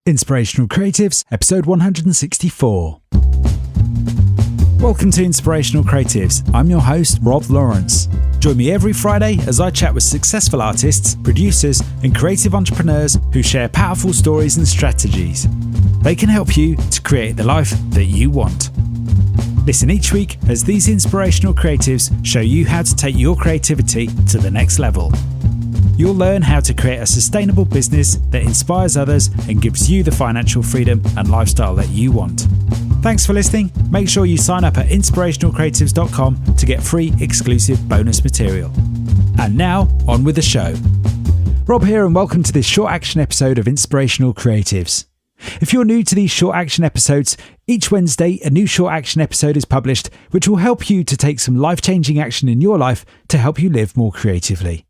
Inspirational Creatives, episode 164. Welcome to Inspirational Creatives. I'm your host, Rob Lawrence. Join me every Friday as I chat with successful artists, producers, and creative entrepreneurs who share powerful stories and strategies. They can help you to create the life that you want. Listen each week as these inspirational creatives show you how to take your creativity to the next level. You'll learn how to create a sustainable business that inspires others and gives you the financial freedom and lifestyle that you want. Thanks for listening. Make sure you sign up at inspirationalcreatives.com to get free exclusive bonus material. And now, on with the show. Rob here, and welcome to this short action episode of Inspirational Creatives. If you're new to these short action episodes, each Wednesday a new short action episode is published, which will help you to take some life-changing action in your life to help you live more creatively.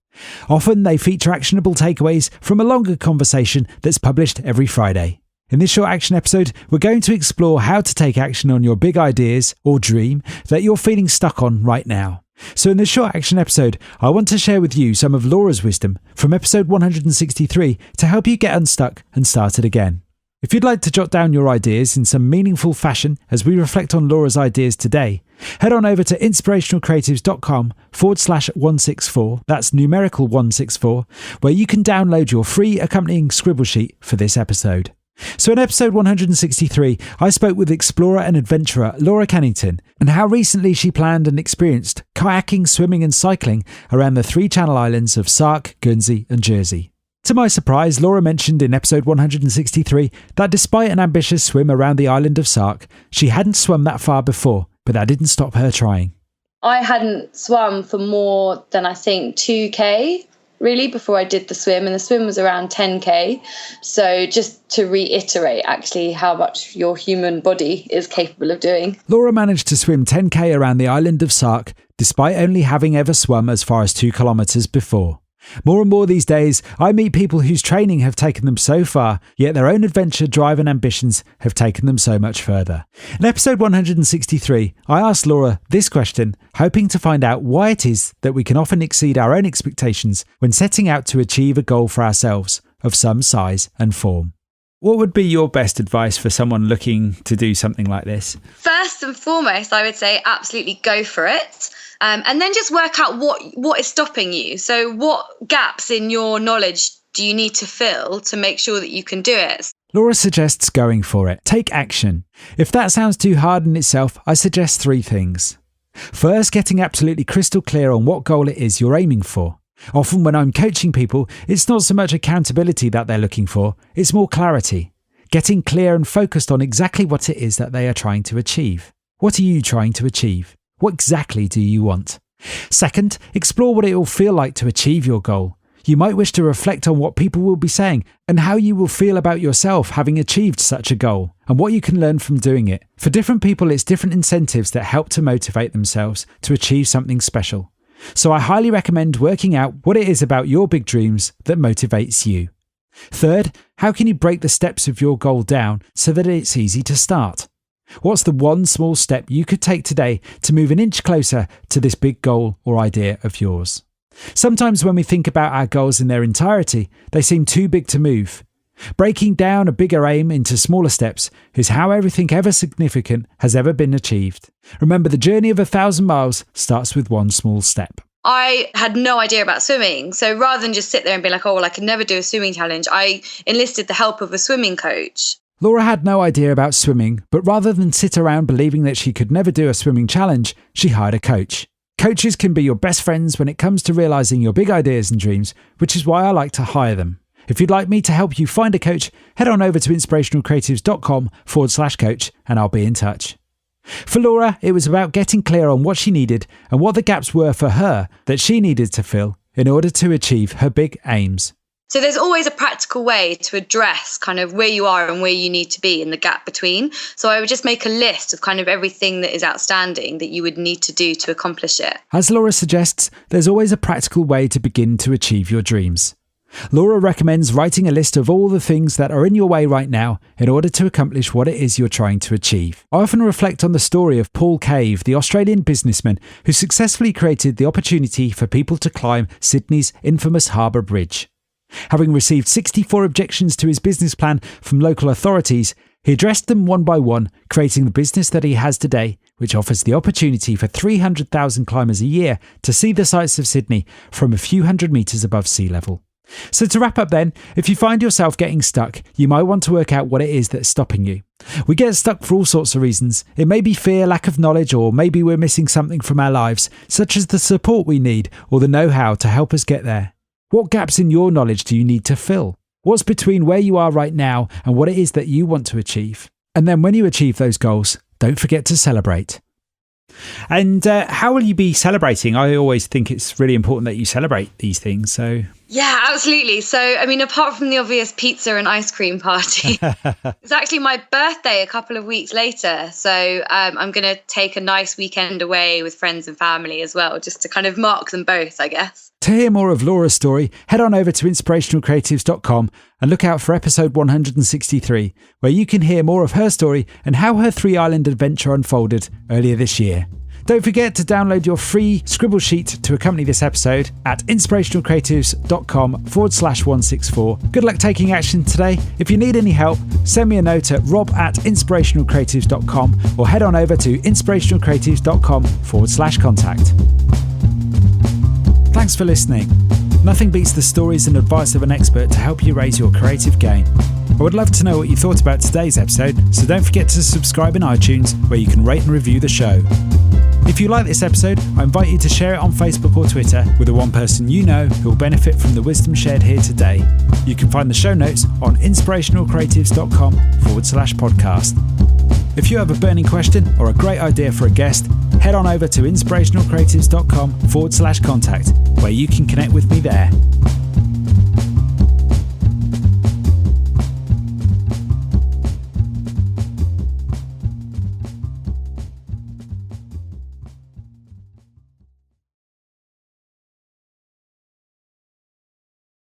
Often they feature actionable takeaways from a longer conversation that's published every Friday. In this short action episode, we're going to explore how to take action on your big ideas or dream that you're feeling stuck on right now. So in this short action episode, I want to share with you some of Laura's wisdom from episode 163 to help you get unstuck and started again. If you'd like to jot down your ideas in some meaningful fashion as we reflect on Laura's ideas today, head on over to inspirationalcreatives.com/164, that's numerical 164, where you can download your free accompanying scribble sheet for this episode. So in episode 163, I spoke with explorer and adventurer Laura Kennington and how recently she planned and experienced kayaking, swimming and cycling around the three Channel Islands of Sark, Guernsey and Jersey. To my surprise, Laura mentioned in episode 163 that despite an ambitious swim around the island of Sark, she hadn't swum that far before, but that didn't stop her trying. I hadn't swum for more than, I think, 2k, really, before I did the swim, and the swim was around 10k. So just to reiterate, actually, how much your human body is capable of doing. Laura managed to swim 10k around the island of Sark, despite only having ever swum as far as 2 kilometres before. More and more these days, I meet people whose training have taken them so far, yet their own adventure, drive and ambitions have taken them so much further. In episode 163, I asked Laura this question, hoping to find out why it is that we can often exceed our own expectations when setting out to achieve a goal for ourselves of some size and form. What would be your best advice for someone looking to do something like this? First and foremost, I would say absolutely go for it. And then just work out what is stopping you. So what gaps in your knowledge do you need to fill to make sure that you can do it? Laura suggests going for it. Take action. If that sounds too hard in itself, I suggest 3 things. First, getting absolutely crystal clear on what goal it is you're aiming for. Often when I'm coaching people, it's not so much accountability that they're looking for, it's more clarity. Getting clear and focused on exactly what it is that they are trying to achieve. What are you trying to achieve? What exactly do you want? Second, explore what it will feel like to achieve your goal. You might wish to reflect on what people will be saying and how you will feel about yourself having achieved such a goal and what you can learn from doing it. For different people, it's different incentives that help to motivate themselves to achieve something special. So I highly recommend working out what it is about your big dreams that motivates you. Third, how can you break the steps of your goal down so that it's easy to start? What's the one small step you could take today to move an inch closer to this big goal or idea of yours? Sometimes when we think about our goals in their entirety, they seem too big to move. Breaking down a bigger aim into smaller steps is how everything ever significant has ever been achieved. Remember, the journey of 1,000 miles starts with one small step. I had no idea about swimming. So rather than just sit there and be like, oh, well, I could never do a swimming challenge, I enlisted the help of a swimming coach. Laura had no idea about swimming, but rather than sit around believing that she could never do a swimming challenge, she hired a coach. Coaches can be your best friends when it comes to realising your big ideas and dreams, which is why I like to hire them. If you'd like me to help you find a coach, head on over to inspirationalcreatives.com/coach and I'll be in touch. For Laura, it was about getting clear on what she needed and what the gaps were for her that she needed to fill in order to achieve her big aims. So there's always a practical way to address kind of where you are and where you need to be in the gap between. So I would just make a list of kind of everything that is outstanding that you would need to do to accomplish it. As Laura suggests, there's always a practical way to begin to achieve your dreams. Laura recommends writing a list of all the things that are in your way right now in order to accomplish what it is you're trying to achieve. I often reflect on the story of Paul Cave, the Australian businessman who successfully created the opportunity for people to climb Sydney's infamous Harbour Bridge. Having received 64 objections to his business plan from local authorities, he addressed them one by one, creating the business that he has today, which offers the opportunity for 300,000 climbers a year to see the sights of Sydney from a few hundred metres above sea level. So to wrap up then, if you find yourself getting stuck, you might want to work out what it is that's stopping you. We get stuck for all sorts of reasons. It may be fear, lack of knowledge, or maybe we're missing something from our lives, such as the support we need or the know-how to help us get there. What gaps in your knowledge do you need to fill? What's between where you are right now and what it is that you want to achieve? And then when you achieve those goals, don't forget to celebrate. And how will you be celebrating? I always think it's really important that you celebrate these things. So yeah, absolutely. So, I mean, apart from the obvious pizza and ice cream party, it's actually my birthday a couple of weeks later. So I'm going to take a nice weekend away with friends and family as well, just to kind of mark them both, I guess. To hear more of Laura's story, head on over to inspirationalcreatives.com and look out for episode 163, where you can hear more of her story and how her 3-island adventure unfolded earlier this year. Don't forget to download your free scribble sheet to accompany this episode at inspirationalcreatives.com/164. Good luck taking action today. If you need any help, send me a note at rob@inspirationalcreatives.com or head on over to inspirationalcreatives.com/contact. Thanks for listening. Nothing beats the stories and advice of an expert to help you raise your creative game. I would love to know what you thought about today's episode, so don't forget to subscribe in iTunes, where you can rate and review the show. If you like this episode, I invite you to share it on Facebook or Twitter with the one person you know who will benefit from the wisdom shared here today. You can find the show notes on inspirationalcreatives.com/podcast. If you have a burning question or a great idea for a guest, head on over to inspirationalcreatives.com/contact, where you can connect with me there.